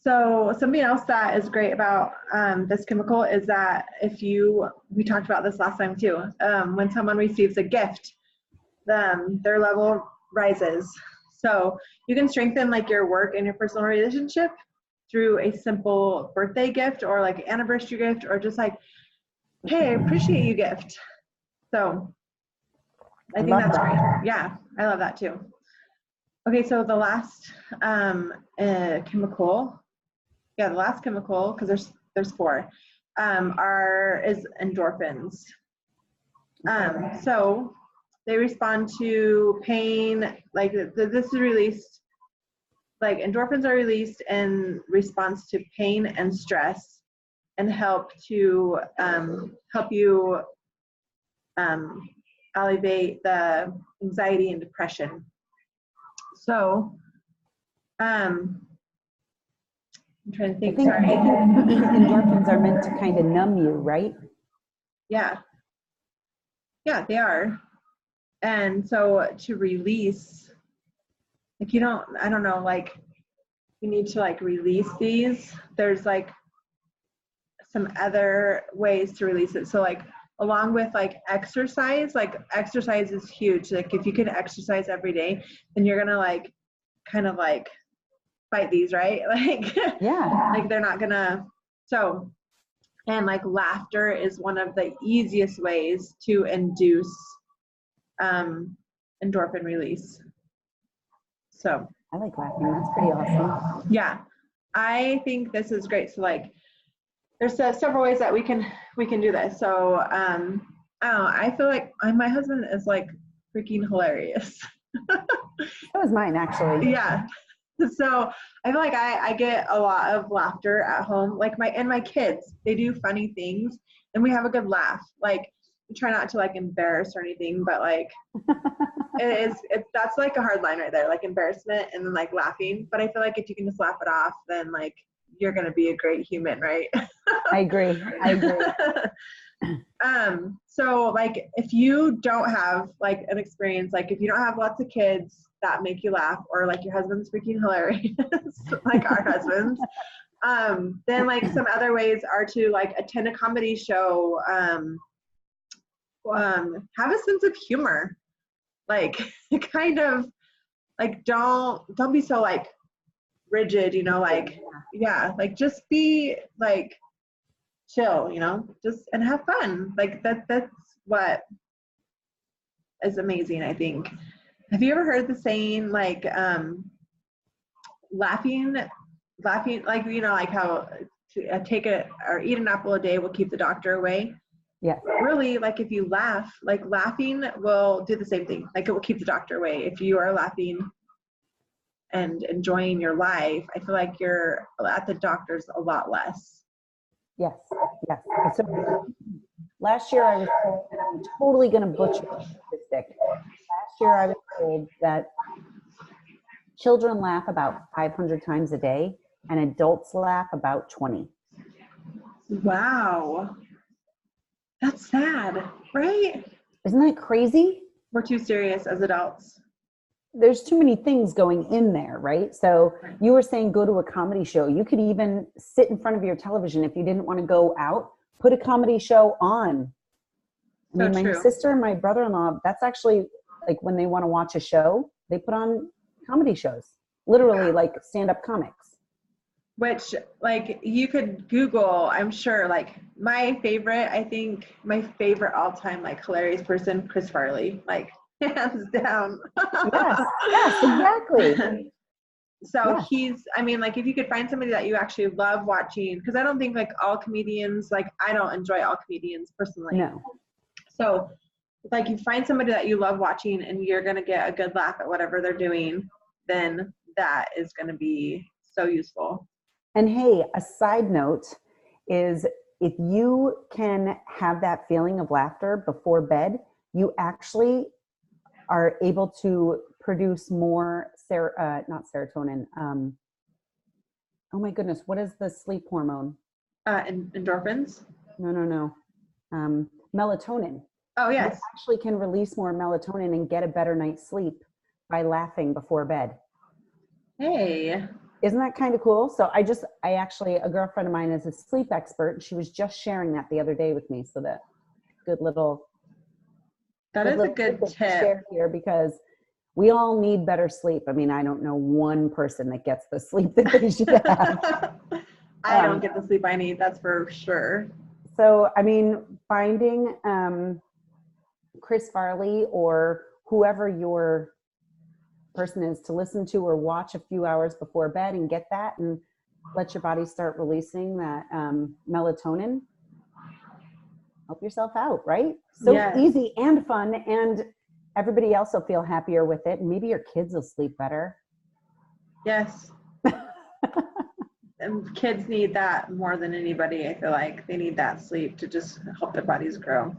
So something else that is great about this chemical is that we talked about this last time too, when someone receives a gift, their level rises. So you can strengthen like your work and your personal relationship through a simple birthday gift or like anniversary gift or just like, hey, I appreciate you gift. So I think that's great. Yeah, I love that too. Okay, so the last chemical, because there's four, is endorphins. So they respond to pain, like this is released, like endorphins are released in response to pain and stress, and help you alleviate the anxiety and depression. So I'm trying to think. I think endorphins are meant to kind of numb you, right? Yeah, they are. And so to release, like I don't know, like you need to like release these. There's like some other ways to release it. So like along with like exercise is huge. Like if you can exercise every day, then you're gonna like kind of like fight these, right? Like yeah, like they're not gonna. So and like laughter is one of the easiest ways to induce endorphin release. So I like laughing. That's pretty awesome. Yeah, I think this is great. So like there's several ways that we can do this. So I don't know, I feel like my husband is like freaking hilarious. That was mine, actually. Yeah. So I feel like I get a lot of laughter at home. Like my kids, they do funny things and we have a good laugh. Like we try not to like embarrass or anything, but like that's like a hard line right there, like embarrassment and then like laughing. But I feel like if you can just laugh it off, then like you're gonna be a great human, right? I agree. So like if you don't have like an experience, like if you don't have lots of kids that make you laugh, or like your husband's freaking hilarious, like our husbands, then like some other ways are to like attend a comedy show, have a sense of humor, like kind of like don't be so like rigid, like like just be like chill, just and have fun. Like that's what is amazing, I think. Have you ever heard the saying like laughing like like how take or eat an apple a day will keep the doctor away? Yeah. Really, like if you laugh, like laughing will do the same thing. Like it will keep the doctor away. If you are laughing and enjoying your life, I feel like you're at the doctor's a lot less. Yes. So last year I was told, and I'm totally going to butcher the statistic. Last year I was told that children laugh about 500 times a day and adults laugh about 20. Wow. That's sad, right? Isn't that crazy? We're too serious as adults. There's too many things going in there, right? So you were saying go to a comedy show. You could even sit in front of your television if you didn't want to go out, put a comedy show on. I mean, my sister and my brother-in-law, that's actually like when they want to watch a show, they put on comedy shows, literally like stand-up comics. Which like you could Google, I'm sure, like my favorite all-time like hilarious person, Chris Farley, like hands down. Yes, exactly. So he's, I mean, like if you could find somebody that you actually love watching, because I don't think like all comedians, like I don't enjoy all comedians personally. No. So like you find somebody that you love watching and you're going to get a good laugh at whatever they're doing, then that is going to be so useful. And hey, a side note is if you can have that feeling of laughter before bed, you actually are able to produce more, not serotonin. Oh my goodness, what is the sleep hormone? Endorphins? No. Melatonin. Oh, yes. You actually can release more melatonin and get a better night's sleep by laughing before bed. Hey, Isn't that kind of cool? So I actually, a girlfriend of mine is a sleep expert. She was just sharing that the other day with me. So that good little, That is a good tidbit to tip. share here, because we all need better sleep. I mean, I don't know one person that gets the sleep that they should have. I don't get the sleep I need, that's for sure. So, I mean, finding Chris Farley or whoever your person is to listen to or watch a few hours before bed and get that and let your body start releasing that melatonin. Help yourself out, right? So Yes. easy and fun, and everybody else will feel happier with it. And maybe your kids will sleep better. Yes. And kids need that more than anybody. I feel like they need that sleep to just help their bodies grow.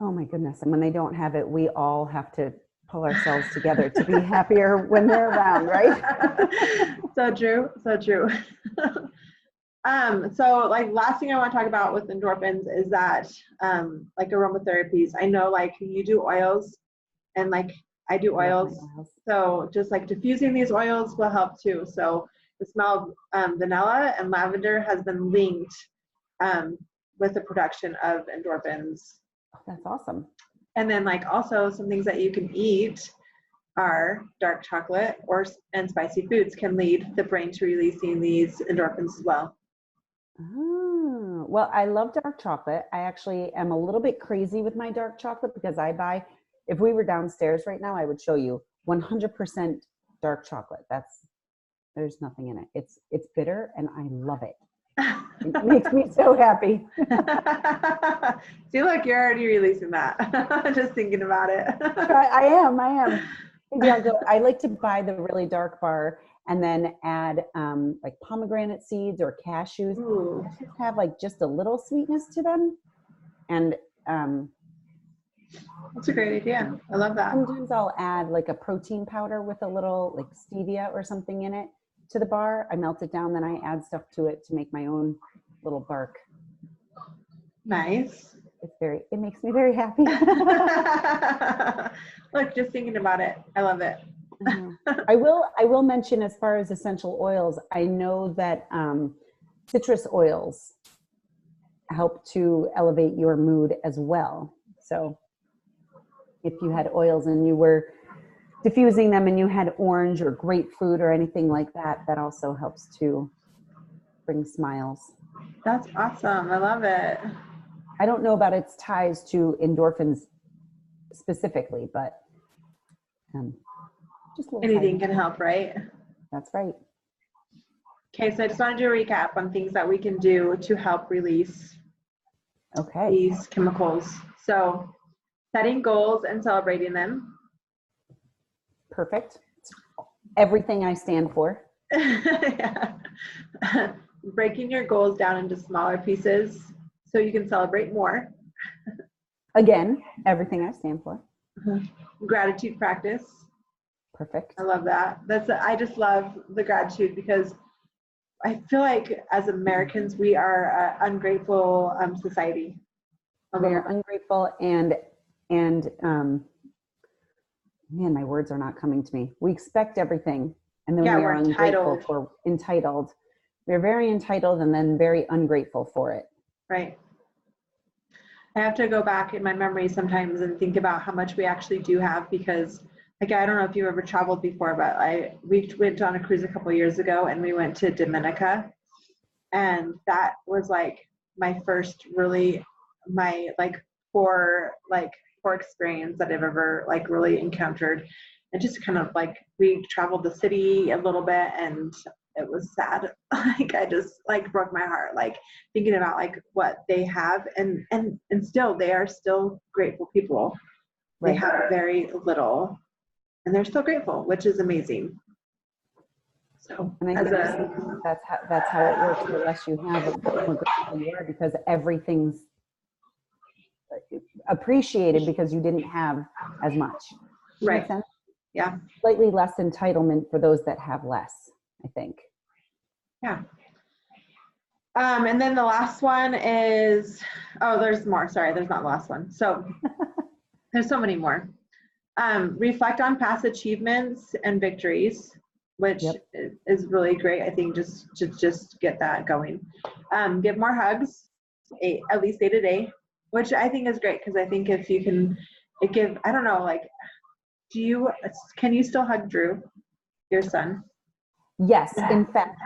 Oh my goodness. And when they don't have it, we all have to pull ourselves together to be happier when they're around, right? So true. So true. So like last thing I want to talk about with endorphins is that like aromatherapies. I know like you do oils and like I do oils. So just like diffusing these oils will help too. So the smell of vanilla and lavender has been linked with the production of endorphins. Oh, that's awesome. And then like also some things that you can eat are dark chocolate and spicy foods can lead the brain to releasing these endorphins as well. Oh, well, I love dark chocolate. I actually am a little bit crazy with my dark chocolate because I buy, if we were downstairs right now, I would show you 100% dark chocolate. There's nothing in it. It's bitter and I love it. It makes me so happy. See, look, you're already releasing that. Just thinking about it. I am. Maybe I'll go. I like to buy the really dark bar and then add like pomegranate seeds or cashews. Ooh. Cashews have like just a little sweetness to them. And that's a great idea. I love that. Sometimes I'll add like a protein powder with a little like stevia or something in it to the bar. I melt it down, then I add stuff to it to make my own little bark. Nice. It makes me very happy. Look, just thinking about it, I love it. I will mention, as far as essential oils, I know that citrus oils help to elevate your mood as well. So if you had oils and you were diffusing them and you had orange or grapefruit or anything like that, that also helps to bring smiles. That's awesome. I love it. I don't know about its ties to endorphins specifically, but just a little anything can help, right? That's right. Okay, so I just wanted to recap on things that we can do to help release these chemicals. So setting goals and celebrating them. Perfect. Everything I stand for. Yeah. Breaking your goals down into smaller pieces so you can celebrate more. Again, everything I stand for. Gratitude practice. Perfect. I love that. I just love the gratitude because I feel like as Americans, we are an ungrateful society. We are ungrateful and man, my words are not coming to me. We expect everything, and then we are entitled. We're very entitled and then very ungrateful for it. Right. I have to go back in my memory sometimes and think about how much we actually do have, because like, I don't know if you've ever traveled before, but we went on a cruise a couple of years ago and we went to Dominica, and that was like my first poor experience that I've ever like really encountered. And just kind of like, we traveled the city a little bit and it was sad. Like, I just like broke my heart, like thinking about like what they have and still, they are still grateful people. Right. They have very little and they're still grateful, which is amazing. So and I think that's how it works. The less you have, the more grateful you are, because everything's appreciated because you didn't have as much. Right. Make sense? Yeah. Slightly less entitlement for those that have less, I think. Yeah. And then the last one is, there's more. Sorry, there's not the last one. So there's so many more. Reflect on past achievements and victories. which Yep. is really great. I think just to just get that going. Give more hugs, at least 8 a day, which I think is great because I think if you can give, I don't know, like, can you still hug Drew, your son? Yes, in fact,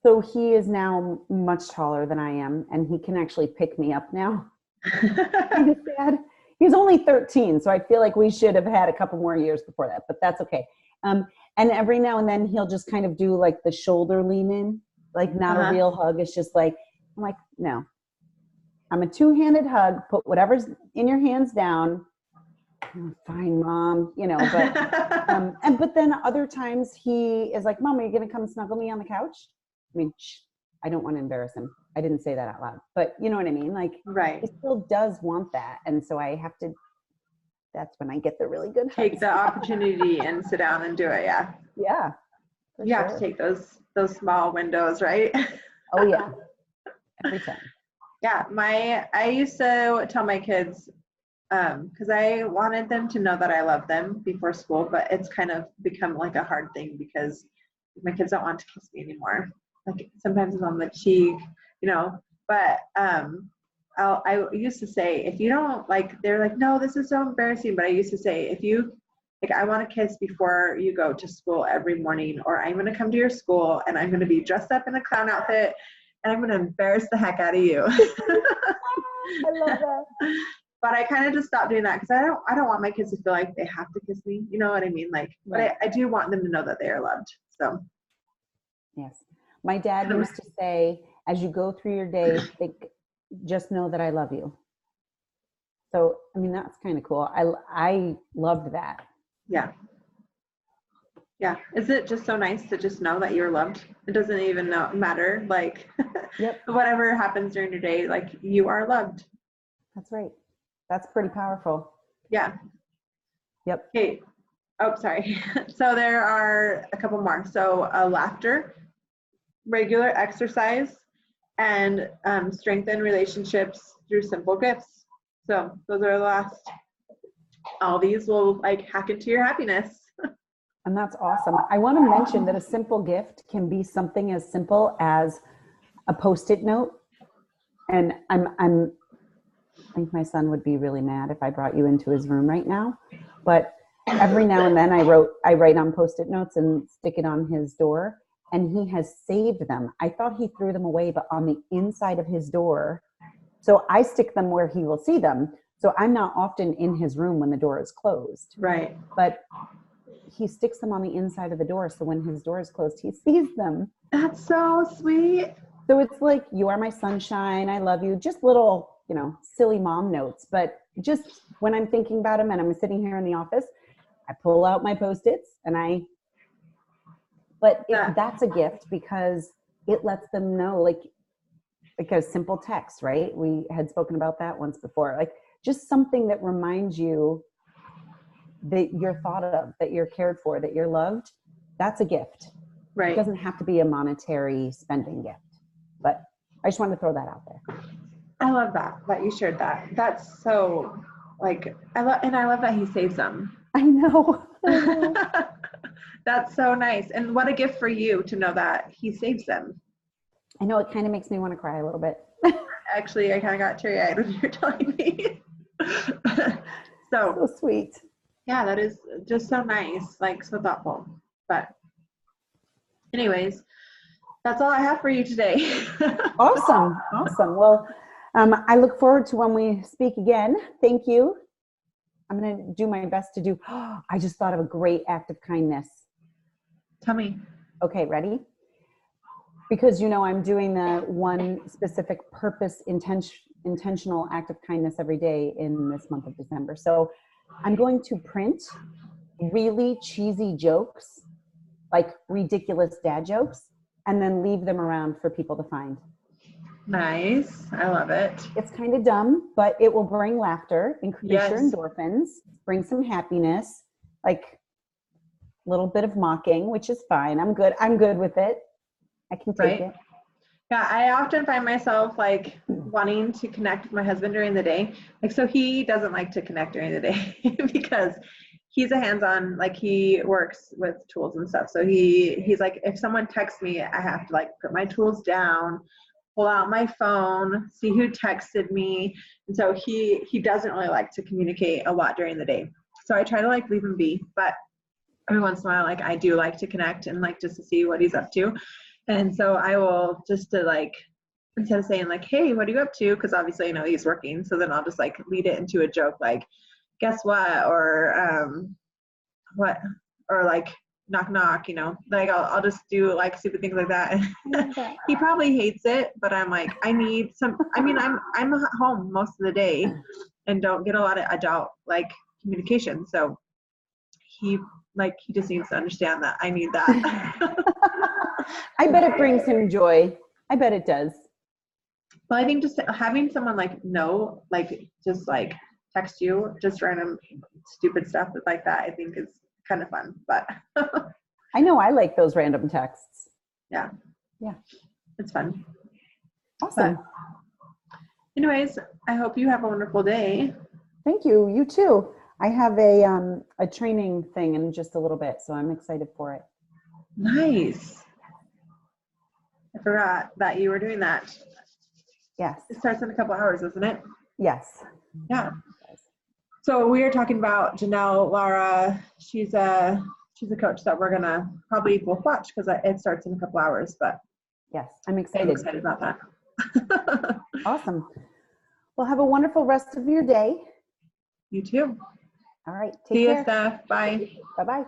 so he is now much taller than I am, and he can actually pick me up now. Kind of sad. He's only 13, so I feel like we should have had a couple more years before that, but that's okay. And every now and then he'll just kind of do like the shoulder lean in, like not a real hug. It's just like, I'm like, no, I'm a two-handed hug. Put whatever's in your hands down. Oh, fine, Mom, you know, but then other times he is like, Mom, are you going to come snuggle me on the couch? I mean, I don't want to embarrass him. I didn't say that out loud, but you know what I mean? Like, right. he still does want that. And so I have to, that's when I get the really good hugs. Take the opportunity and sit down and do it. Yeah. Yeah. You have to take those small windows, right? Oh yeah. Every time. Yeah. I used to tell my kids, because I wanted them to know that I love them before school, but it's kind of become like a hard thing because my kids don't want to kiss me anymore. Like sometimes it's on the cheek, you know, but I used to say, if you don't like, they're like, no, this is so embarrassing. But I used to say, if you like, I want to kiss before you go to school every morning, or I'm going to come to your school and I'm going to be dressed up in a clown outfit and I'm going to embarrass the heck out of you. I love that. But I kind of just stopped doing that because I don't want my kids to feel like they have to kiss me. You know what I mean? Like, right. But I do want them to know that they are loved. So. Yes. My dad used to say, as you go through your day, just know that I love you. So, I mean, that's kind of cool. I loved that. Yeah. Yeah. Is it just so nice to just know that you're loved? It doesn't even matter. Like, yep. Whatever happens during your day, like you are loved. That's right. That's pretty powerful. Yeah. Yep. Okay. Oh, sorry. So there are a couple more. So laughter, regular exercise, and strengthen relationships through simple gifts. So those are the last. All these will like hack into your happiness. And that's awesome. I want to mention that a simple gift can be something as simple as a Post-it note. And I think my son would be really mad if I brought you into his room right now. But every now and then I write on Post-it notes and stick it on his door, and he has saved them. I thought he threw them away, but on the inside of his door. So I stick them where he will see them. So I'm not often in his room when the door is closed. Right. But he sticks them on the inside of the door. So when his door is closed, he sees them. That's so sweet. So it's like, you are my sunshine. I love you. Just little, you know, silly mom notes. But just when I'm thinking about him and I'm sitting here in the office, I pull out my Post-its and that's a gift because it lets them know, like a simple text, right? We had spoken about that once before. Like just something that reminds you that you're thought of, that you're cared for, that you're loved. That's a gift. Right. It doesn't have to be a monetary spending gift. But I just wanted to throw that out there. I love that you shared that. That's so like, I love that he saves them. I know. That's so nice. And what a gift for you to know that he saves them. I know, it kind of makes me want to cry a little bit. Actually, I kind of got teary-eyed when you were telling me. So sweet. Yeah, that is just so nice, like so thoughtful. But anyways, that's all I have for you today. Awesome. Well, I look forward to when we speak again. Thank you. I'm going to do my best to do, I just thought of a great act of kindness. Tell me. Okay, ready? Because, you know, I'm doing the one specific purpose, intentional act of kindness every day in this month of December. So I'm going to print really cheesy jokes, like ridiculous dad jokes, and then leave them around for people to find. Nice. I love it. It's kind of dumb, but it will bring laughter, increase your endorphins, bring some happiness, like a little bit of mocking, which is fine. I'm good with it. I can take it. Yeah, I often find myself like wanting to connect with my husband during the day. Like, so he doesn't like to connect during the day because he's a hands-on, like he works with tools and stuff. So he's like, if someone texts me, I have to like put my tools down, pull out my phone, see who texted me. And so he doesn't really like to communicate a lot during the day. So I try to like leave him be, but every once in a while, like I do like to connect and like just to see what he's up to. And so I will just to like, instead of saying like, hey, what are you up to? Because obviously I know he's working. So then I'll just like lead it into a joke, like, guess what? Or what? Or like, knock, knock, you know, like I'll just do like stupid things like that. He probably hates it, but I'm like, I need some, I mean, I'm at home most of the day and don't get a lot of adult like communication. So he just needs to understand that I need that. I bet it brings him joy. I bet it does. Well, I think just having someone like know, like just like text you just random stupid stuff like that, I think is kind of fun. But I know I like those random texts. Yeah, it's fun. Awesome. But anyways, I hope you have a wonderful day. Thank you. You too. I have a training thing in just a little bit, so I'm excited for it. Nice. I forgot that you were doing that. Yes. It starts in a couple hours, isn't it? Yes. Yeah. So we are talking about TaNelle, Laura. She's a coach that we're gonna probably both watch because it starts in a couple hours. But yes, I'm excited. I'm excited about that. Awesome. Well, have a wonderful rest of your day. You too. All right. See Take care. you, Steph. Bye. Bye-bye.